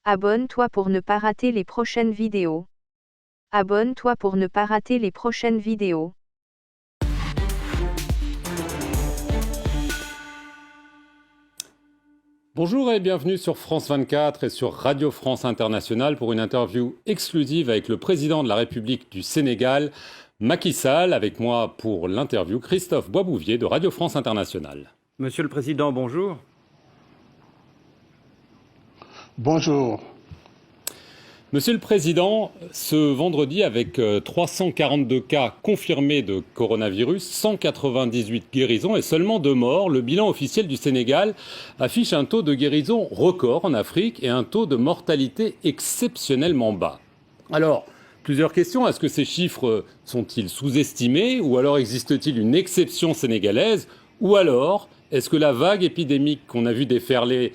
Abonne-toi pour ne pas rater les prochaines vidéos. Abonne-toi pour ne pas rater les prochaines vidéos. Bonjour et bienvenue sur France 24 et sur Radio France Internationale pour une interview exclusive avec le président de la République du Sénégal, Macky Sall. Avec moi pour l'interview, Christophe Boisbouvier de Radio France Internationale. Monsieur le Président, bonjour. Bonjour. Monsieur le Président, ce vendredi, avec 342 cas confirmés de coronavirus, 198 guérisons et seulement 2 morts, le bilan officiel du Sénégal affiche un taux de guérison record en Afrique et un taux de mortalité exceptionnellement bas. Alors, plusieurs questions. Est-ce que ces chiffres sont-ils sous-estimés ou alors existe-t-il une exception sénégalaise? Ou alors, est-ce que la vague épidémique qu'on a vu déferler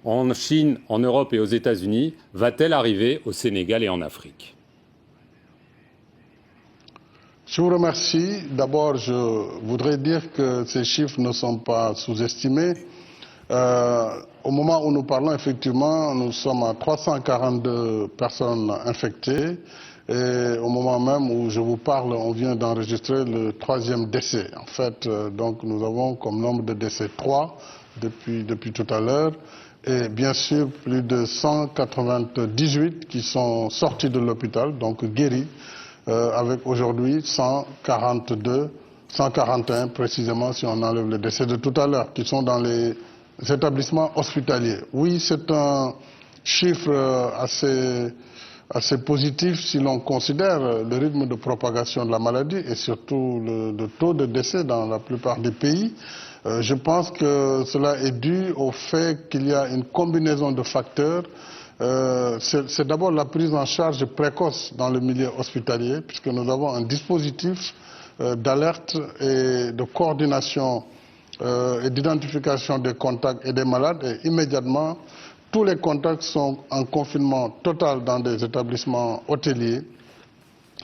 en Chine, en Europe et aux États-Unis, va-t-elle arriver au Sénégal et en Afrique? Je vous remercie. D'abord, je voudrais dire que ces chiffres ne sont pas sous-estimés. Au moment où nous parlons, effectivement, nous sommes à 342 personnes infectées. Et au moment même où je vous parle, on vient d'enregistrer le 3e décès. En fait, donc nous avons comme nombre de décès 3 depuis tout à l'heure. Et bien sûr, plus de 198 qui sont sortis de l'hôpital, donc guéris, avec aujourd'hui 141 précisément, si on enlève les décès de tout à l'heure, qui sont dans les établissements hospitaliers. Oui, c'est un chiffre assez positif si l'on considère le rythme de propagation de la maladie et surtout le taux de décès dans la plupart des pays. Je pense que cela est dû au fait qu'il y a une combinaison de facteurs. C'est d'abord la prise en charge précoce dans le milieu hospitalier, puisque nous avons un dispositif d'alerte et de coordination et d'identification des contacts et des malades. Et immédiatement, tous les contacts sont en confinement total dans des établissements hôteliers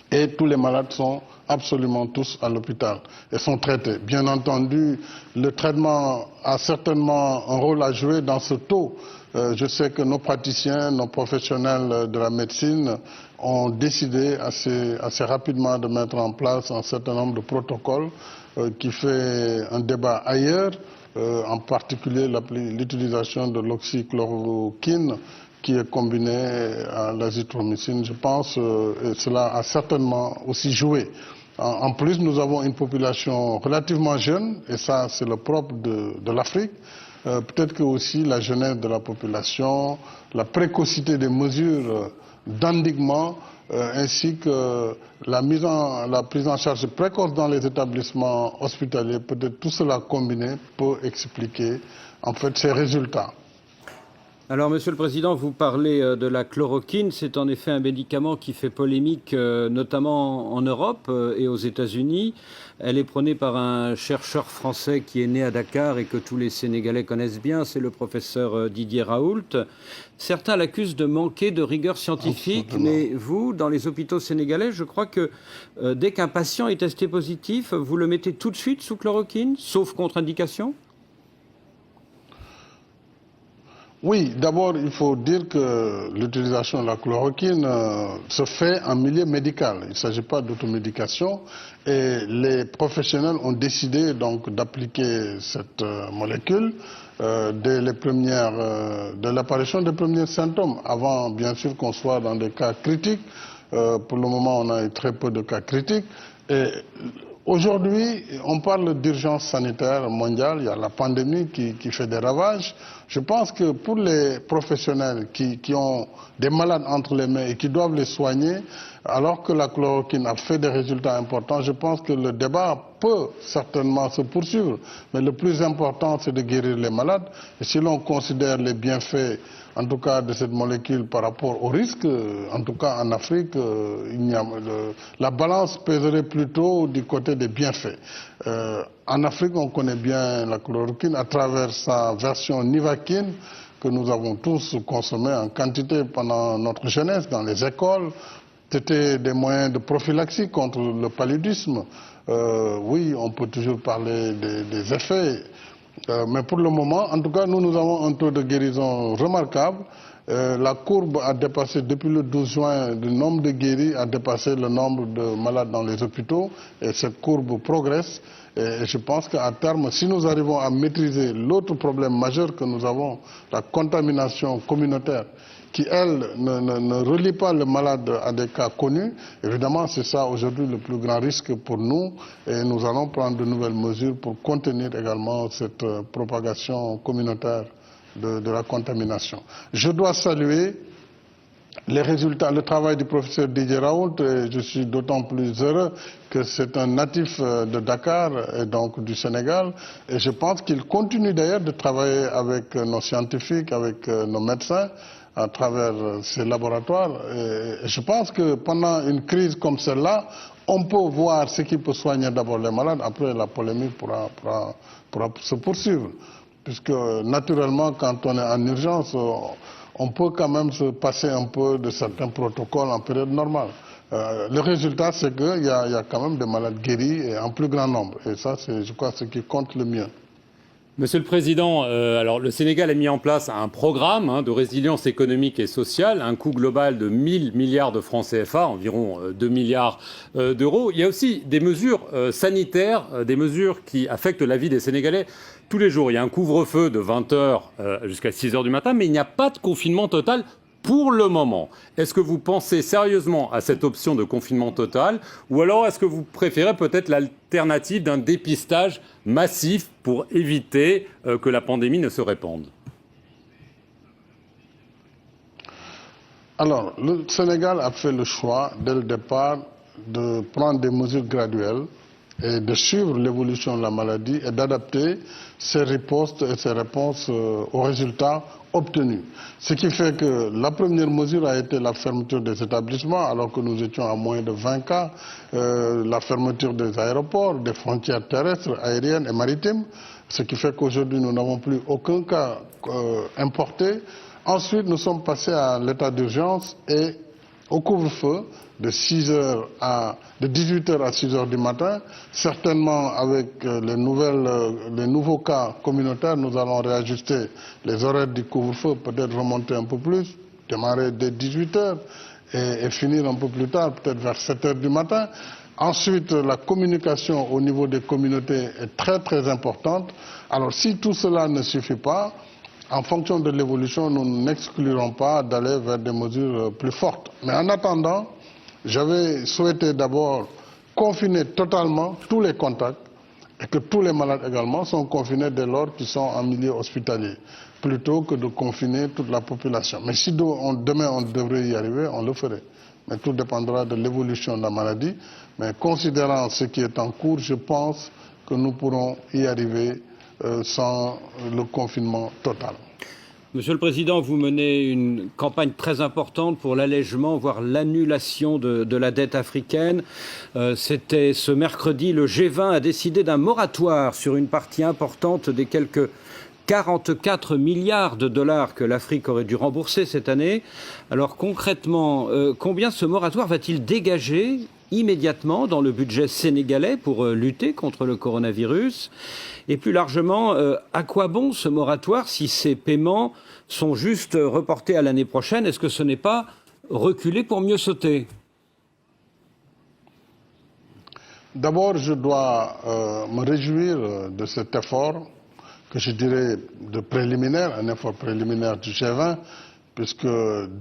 et tous les malades sont absolument tous à l'hôpital et sont traités. Bien entendu, le traitement a certainement un rôle à jouer dans ce taux. Je sais que nos praticiens, nos professionnels de la médecine ont décidé assez rapidement de mettre en place un certain nombre de protocoles qui fait un débat ailleurs, en particulier l'utilisation de l'oxychloroquine qui est combiné à l'azithromycine, je pense, et cela a certainement aussi joué. En plus, nous avons une population relativement jeune, et ça, c'est le propre de l'Afrique. Peut-être que aussi la jeunesse de la population, la précocité des mesures d'endiguement, ainsi que la prise en charge précoce dans les établissements hospitaliers, peut-être tout cela combiné peut expliquer en fait ces résultats. Alors, Monsieur le Président, vous parlez de la chloroquine. C'est en effet un médicament qui fait polémique, notamment en Europe et aux États-Unis. Elle est prônée par un chercheur français qui est né à Dakar et que tous les Sénégalais connaissent bien, c'est le professeur Didier Raoult. Certains l'accusent de manquer de rigueur scientifique, mais vous, dans les hôpitaux sénégalais, je crois que dès qu'un patient est testé positif, vous le mettez tout de suite sous chloroquine, sauf contre-indication ? Oui, d'abord, il faut dire que l'utilisation de la chloroquine se fait en milieu médical. Il ne s'agit pas d'automédication et les professionnels ont décidé donc d'appliquer cette molécule dès de l'apparition des premiers symptômes, avant bien sûr qu'on soit dans des cas critiques. Pour le moment, on a eu très peu de cas critiques. Et aujourd'hui, on parle d'urgence sanitaire mondiale, il y a la pandémie qui fait des ravages. Je pense que pour les professionnels qui ont des malades entre les mains et qui doivent les soigner, alors que la chloroquine a fait des résultats importants, je pense que le débat peut certainement se poursuivre. Mais le plus important, c'est de guérir les malades. Et si l'on considère les bienfaits, en tout cas de cette molécule par rapport aux risques, en tout cas en Afrique, la balance pèserait plutôt du côté des bienfaits. En Afrique, on connaît bien la chloroquine à travers sa version nivaquine que nous avons tous consommée en quantité pendant notre jeunesse dans les écoles. C'était des moyens de prophylaxie contre le paludisme. Oui, on peut toujours parler des effets. Mais pour le moment, en tout cas, nous avons un taux de guérison remarquable. La courbe a dépassé, depuis le 12 juin, le nombre de guéris a dépassé le nombre de malades dans les hôpitaux. Et cette courbe progresse. Et je pense qu'à terme, si nous arrivons à maîtriser l'autre problème majeur que nous avons, la contamination communautaire, qui, elle, ne relie pas le malade à des cas connus, évidemment, c'est ça aujourd'hui le plus grand risque pour nous. Et nous allons prendre de nouvelles mesures pour contenir également cette propagation communautaire de la contamination. Je dois saluer les résultats, le travail du professeur Didier Raoult, et je suis d'autant plus heureux que c'est un natif de Dakar et donc du Sénégal, et je pense qu'il continue d'ailleurs de travailler avec nos scientifiques, avec nos médecins, à travers ces laboratoires. Et je pense que pendant une crise comme celle-là, on peut voir ce qui peut soigner d'abord les malades, après la polémique pourra se poursuivre. Puisque naturellement, quand on est en urgence, on peut quand même se passer un peu de certains protocoles en période normale. Le résultat, c'est qu'il y a quand même des malades guéris et en plus grand nombre. Et ça, c'est, je crois, ce qui compte le mieux. Monsieur le Président, alors le Sénégal a mis en place un programme de résilience économique et sociale, un coût global de 1000 milliards de francs CFA, environ 2 milliards d'euros. Il y a aussi des mesures sanitaires, des mesures qui affectent la vie des Sénégalais tous les jours. Il y a un couvre-feu de 20h jusqu'à 6h du matin, mais il n'y a pas de confinement total pour le moment. Est-ce que vous pensez sérieusement à cette option de confinement total, ou alors est-ce que vous préférez peut-être l'alternative d'un dépistage massif pour éviter que la pandémie ne se répande? Alors, le Sénégal a fait le choix, dès le départ, de prendre des mesures graduelles et de suivre l'évolution de la maladie et d'adapter ses ripostes et ses réponses aux résultats obtenus. Ce qui fait que la première mesure a été la fermeture des établissements, alors que nous étions à moins de 20 cas, la fermeture des aéroports, des frontières terrestres, aériennes et maritimes, ce qui fait qu'aujourd'hui nous n'avons plus aucun cas importé. Ensuite, nous sommes passés à l'état d'urgence et au couvre-feu de 18h à 6h du matin. Certainement, avec les nouveaux cas communautaires, nous allons réajuster les horaires du couvre-feu, peut-être remonter un peu plus, démarrer dès 18h et finir un peu plus tard, peut-être vers 7h du matin. Ensuite, la communication au niveau des communautés est très très importante. Alors, si tout cela ne suffit pas, en fonction de l'évolution, nous n'exclurons pas d'aller vers des mesures plus fortes. Mais en attendant, j'avais souhaité d'abord confiner totalement tous les contacts et que tous les malades également sont confinés dès lors qu'ils sont en milieu hospitalier, plutôt que de confiner toute la population. Mais si demain on devrait y arriver, on le ferait. Mais tout dépendra de l'évolution de la maladie. Mais considérant ce qui est en cours, je pense que nous pourrons y arriver sans le confinement total. Monsieur le Président, vous menez une campagne très importante pour l'allègement, voire l'annulation de la dette africaine. C'était ce mercredi, le G20 a décidé d'un moratoire sur une partie importante des quelques 44 milliards de dollars que l'Afrique aurait dû rembourser cette année. Alors concrètement, combien ce moratoire va-t-il dégager immédiatement dans le budget sénégalais pour lutter contre le coronavirus? Et plus largement, à quoi bon ce moratoire si ces paiements sont juste reportés à l'année prochaine? Est-ce que ce n'est pas reculer pour mieux sauter? D'abord, je dois me réjouir de cet effort que je dirais de préliminaire, un effort préliminaire du G20, puisque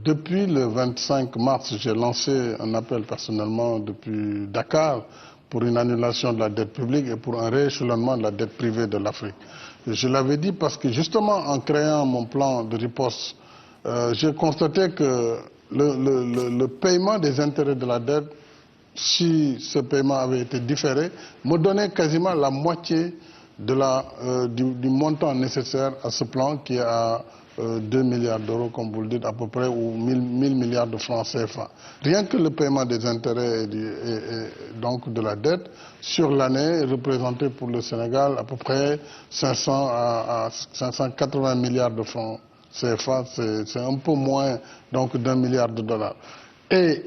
depuis le 25 mars, j'ai lancé un appel personnellement depuis Dakar pour une annulation de la dette publique et pour un rééchelonnement de la dette privée de l'Afrique. Je l'avais dit parce que justement en créant mon plan de riposte, j'ai constaté que le paiement des intérêts de la dette, si ce paiement avait été différé, me donnait quasiment la moitié du montant nécessaire à ce plan qui est à 2 milliards d'euros, comme vous le dites, à peu près, ou 1000 milliards de francs CFA. Rien que le paiement des intérêts et donc de la dette sur l'année représentait pour le Sénégal à peu près 500 à 580 milliards de francs CFA. C'est un peu moins donc d'1 milliard de dollars. Et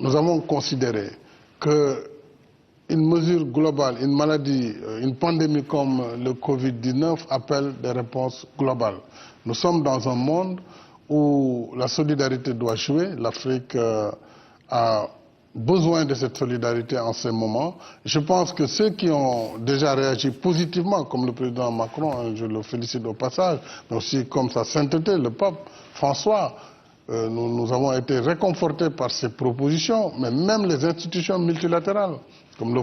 nous avons considéré que une mesure globale, une maladie, une pandémie comme le Covid-19 appelle des réponses globales. Nous sommes dans un monde où la solidarité doit jouer. L'Afrique a besoin de cette solidarité en ce moment. Je pense que ceux qui ont déjà réagi positivement, comme le président Macron, je le félicite au passage, mais aussi comme sa sainteté, le pape François, nous avons été réconfortés par ces propositions, mais même les institutions multilatérales, comme le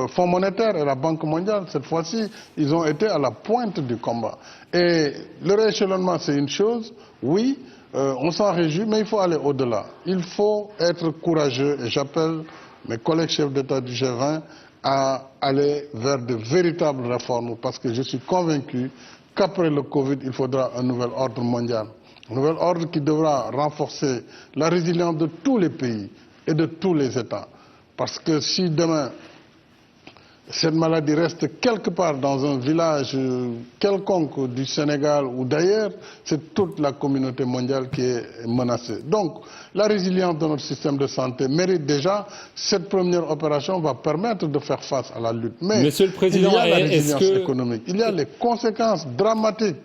Fonds monétaire et la Banque mondiale, cette fois-ci, ils ont été à la pointe du combat. Et le rééchelonnement, c'est une chose, oui, on s'en réjouit, mais il faut aller au-delà. Il faut être courageux, et j'appelle mes collègues chefs d'État du G20 à aller vers de véritables réformes, parce que je suis convaincu qu'après le Covid, il faudra un nouvel ordre mondial. Un nouvel ordre qui devra renforcer la résilience de tous les pays et de tous les États. Parce que si demain, cette maladie reste quelque part dans un village quelconque du Sénégal ou d'ailleurs, c'est toute la communauté mondiale qui est menacée. Donc, la résilience de notre système de santé mérite déjà, cette première opération va permettre de faire face à la lutte. Mais Monsieur le Président, il y a la résilience économique, il y a les conséquences dramatiques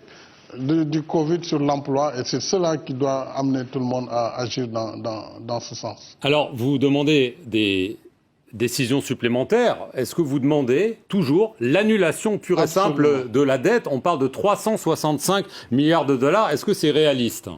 du Covid sur l'emploi, et c'est cela qui doit amener tout le monde à agir dans ce sens. Alors, vous demandez des décisions supplémentaires. Est-ce que vous demandez toujours l'annulation pure et simple de la dette? On parle de 365 milliards de dollars. Est-ce que c'est réaliste?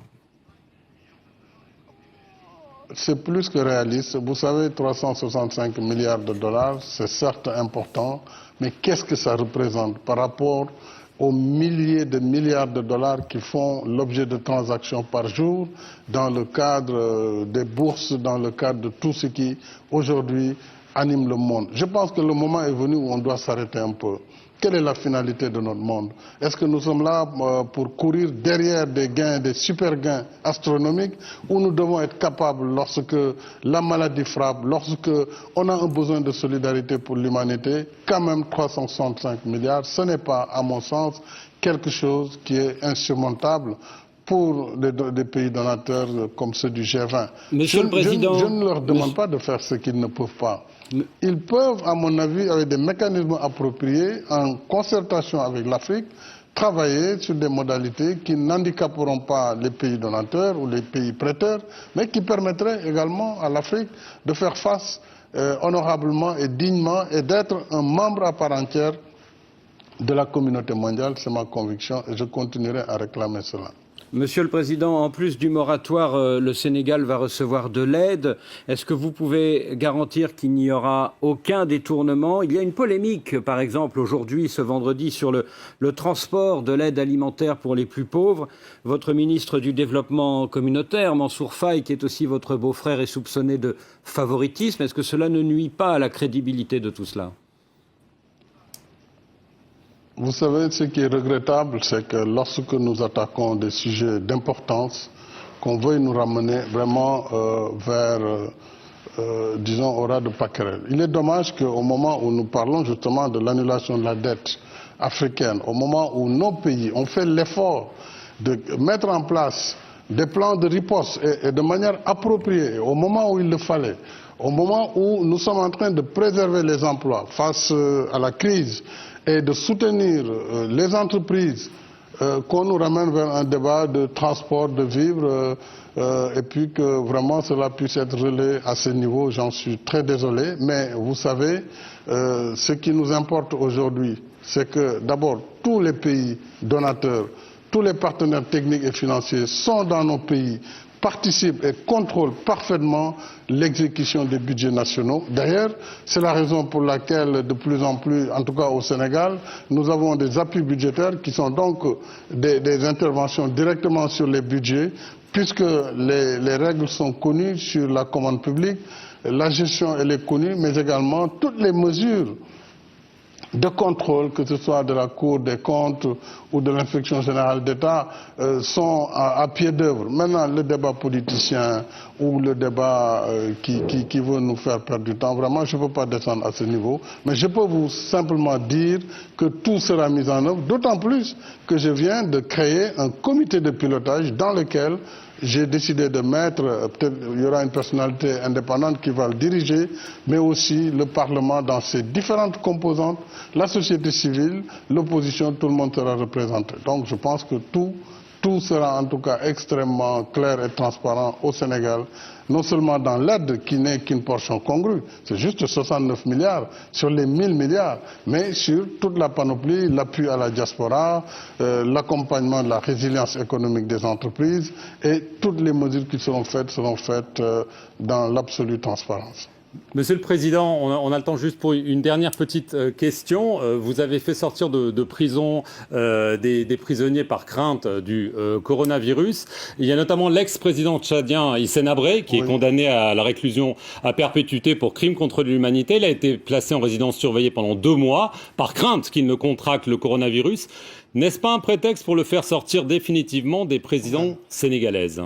C'est plus que réaliste. Vous savez, 365 milliards de dollars, c'est certes important, mais qu'est-ce que ça représente par rapport aux milliers de milliards de dollars qui font l'objet de transactions par jour dans le cadre des bourses, dans le cadre de tout ce qui aujourd'hui anime le monde. Je pense que le moment est venu où on doit s'arrêter un peu. Quelle est la finalité de notre monde? Est-ce que nous sommes là pour courir derrière des gains, des super gains astronomiques, ou nous devons être capables, lorsque la maladie frappe, lorsque on a un besoin de solidarité pour l'humanité, quand même 365 milliards, ce n'est pas, à mon sens, quelque chose qui est insurmontable pour des pays donateurs comme ceux du G20. Monsieur le Président, je ne leur demande pas de faire ce qu'ils ne peuvent pas. Ils peuvent, à mon avis, avec des mécanismes appropriés, en concertation avec l'Afrique, travailler sur des modalités qui n'handicaperont pas les pays donateurs ou les pays prêteurs, mais qui permettraient également à l'Afrique de faire face honorablement et dignement et d'être un membre à part entière de la communauté mondiale. C'est ma conviction et je continuerai à réclamer cela. Monsieur le Président, en plus du moratoire, le Sénégal va recevoir de l'aide. Est-ce que vous pouvez garantir qu'il n'y aura aucun détournement? Il y a une polémique, par exemple, aujourd'hui, ce vendredi, sur le transport de l'aide alimentaire pour les plus pauvres. Votre ministre du Développement communautaire, Mansour Faye, qui est aussi votre beau-frère, est soupçonné de favoritisme. Est-ce que cela ne nuit pas à la crédibilité de tout cela? Vous savez, ce qui est regrettable, c'est que lorsque nous attaquons des sujets d'importance, qu'on veuille nous ramener vraiment vers, disons, au ras de pâquerelle. Il est dommage qu'au moment où nous parlons justement de l'annulation de la dette africaine, au moment où nos pays ont fait l'effort de mettre en place des plans de riposte et de manière appropriée, au moment où il le fallait, au moment où nous sommes en train de préserver les emplois face à la crise, et de soutenir les entreprises, qu'on nous ramène vers un débat de transport, de vivres, et puis que vraiment cela puisse être relayé à ce niveau, j'en suis très désolé. Mais vous savez, ce qui nous importe aujourd'hui, c'est que d'abord tous les pays donateurs, tous les partenaires techniques et financiers sont dans nos pays, participent et contrôlent parfaitement l'exécution des budgets nationaux. D'ailleurs, c'est la raison pour laquelle de plus en plus, en tout cas au Sénégal, nous avons des appuis budgétaires qui sont donc des interventions directement sur les budgets, puisque les règles sont connues sur la commande publique, la gestion elle est connue, mais également toutes les mesures de contrôle, que ce soit de la Cour des comptes ou de l'inspection générale d'État, sont à pied d'œuvre. Maintenant, le débat politicien ou le débat qui veut nous faire perdre du temps, vraiment, je ne peux pas descendre à ce niveau. Mais je peux vous simplement dire que tout sera mis en œuvre, d'autant plus que je viens de créer un comité de pilotage dans lequel j'ai décidé de mettre, peut-être il y aura une personnalité indépendante qui va le diriger, mais aussi le Parlement dans ses différentes composantes, la société civile, l'opposition, tout le monde sera représenté. Donc je pense que tout tout sera en tout cas extrêmement clair et transparent au Sénégal, non seulement dans l'aide qui n'est qu'une portion congrue, c'est juste 69 milliards sur les 1000 milliards, mais sur toute la panoplie, l'appui à la diaspora, l'accompagnement de la résilience économique des entreprises et toutes les mesures qui seront faites dans l'absolue transparence. Monsieur le Président, on a le temps juste pour une dernière petite question. Vous avez fait sortir de prison des prisonniers par crainte du coronavirus. Il y a notamment l'ex-président tchadien Hissène Habré qui est condamné à la réclusion à perpétuité pour crime contre l'humanité. Il a été placé en résidence surveillée pendant 2 mois par crainte qu'il ne contracte le coronavirus. N'est-ce pas un prétexte pour le faire sortir définitivement des prisons sénégalaises ?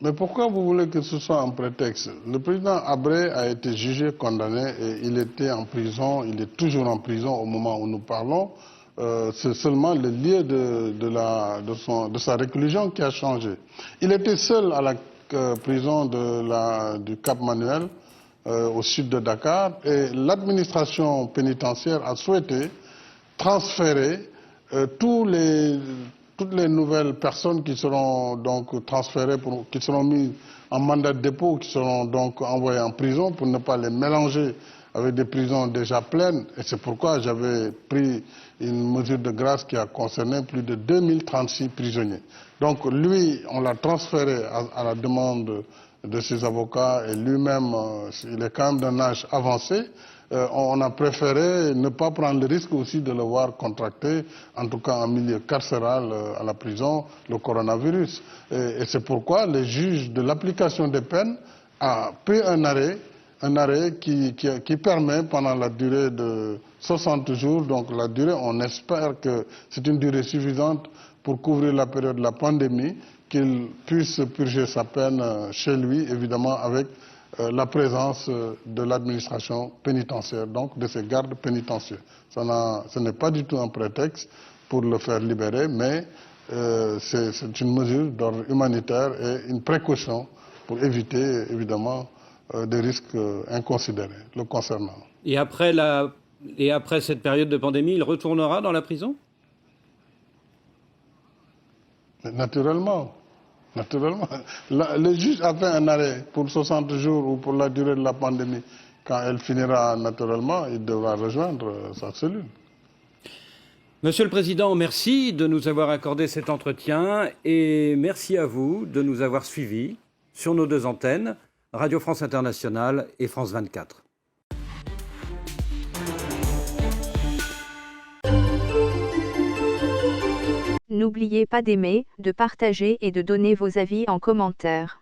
Mais pourquoi vous voulez que ce soit un prétexte? Le président Habré a été jugé, condamné et il était en prison, il est toujours en prison au moment où nous parlons. C'est seulement le lieu de sa réclusion qui a changé. Il était seul à la prison du Cap Manuel, au sud de Dakar, et l'administration pénitentiaire a souhaité transférer toutes les nouvelles personnes qui seront donc transférées, qui seront mises en mandat de dépôt, qui seront donc envoyées en prison pour ne pas les mélanger avec des prisons déjà pleines. Et c'est pourquoi j'avais pris une mesure de grâce qui a concerné plus de 2036 prisonniers. Donc lui, on l'a transféré à la demande de ses avocats et lui-même, il est quand même d'un âge avancé. On a préféré ne pas prendre le risque aussi de le voir contracter, en tout cas en milieu carcéral à la prison, le coronavirus. Et c'est pourquoi les juges de l'application des peines a pris un arrêt qui permet pendant la durée de 60 jours, donc la durée, on espère que c'est une durée suffisante pour couvrir la période de la pandémie, qu'il puisse purger sa peine chez lui, évidemment avec la présence de l'administration pénitentiaire, donc de ses gardes pénitentiaires. Ce n'est pas du tout un prétexte pour le faire libérer, mais c'est une mesure d'ordre humanitaire et une précaution pour éviter, évidemment, des risques inconsidérés le concernant. Et après cette période de pandémie, il retournera dans la prison ? Naturellement. Naturellement. Le juge a fait un arrêt pour 60 jours ou pour la durée de la pandémie. Quand elle finira naturellement, il devra rejoindre sa cellule. Monsieur le Président, merci de nous avoir accordé cet entretien et merci à vous de nous avoir suivis sur nos 2 antennes, Radio France Internationale et France 24. N'oubliez pas d'aimer, de partager et de donner vos avis en commentaire.